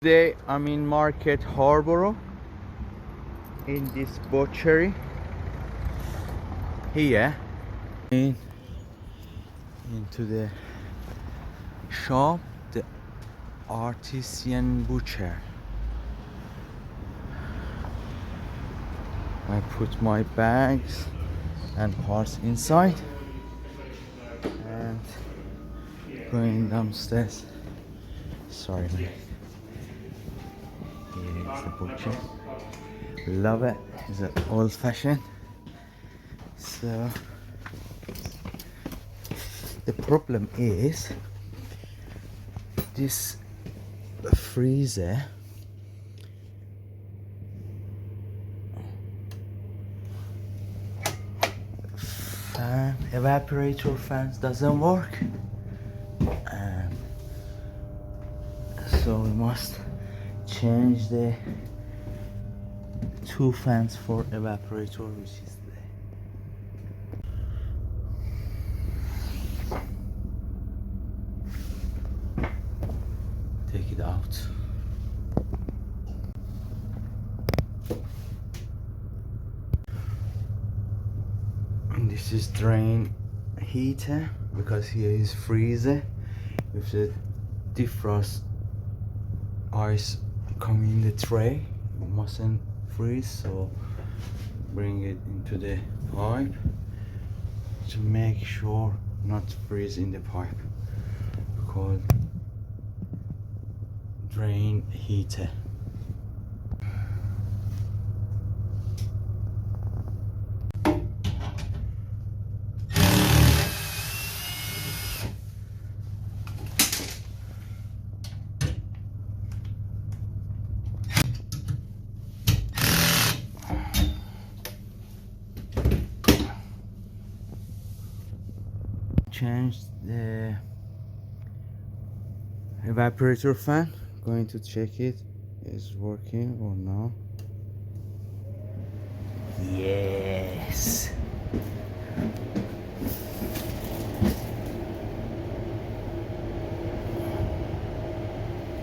Today I'm in Market Harborough in this butchery here. Into the shop, the artisan butcher. I put my bags and parts inside and going downstairs. Sorry, man. Here is the butcher. Love it. It's an old fashioned. So the problem is this freezer evaporator fans doesn't work, and so we must change the two fans for evaporator, which is take it out. And this is drain heater, because here is freezer with the defrost ice coming in the tray. It mustn't freeze, so bring it into the pipe to make sure not freeze in the pipe, called drain heater. Change the evaporator fan. Going to check it is working or not. Yes.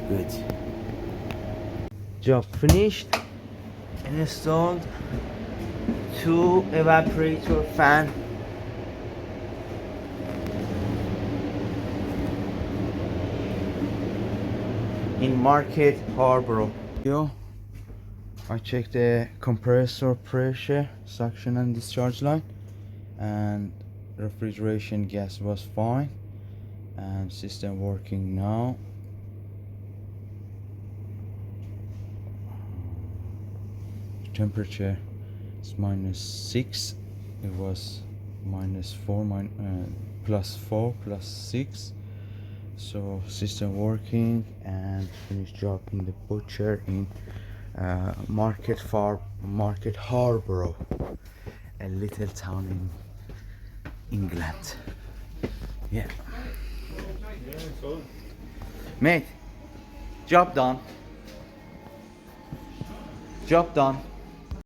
Good. Job finished. Installed two evaporator fan. In Market Harborough. I checked the compressor pressure, suction and discharge line, and refrigeration gas was fine, and system working now. Temperature is -6. It was -4, +4, +6. So system working, and finished job in the butcher in Market Harborough, a little town in England. Yeah. Mate, job done. Job done.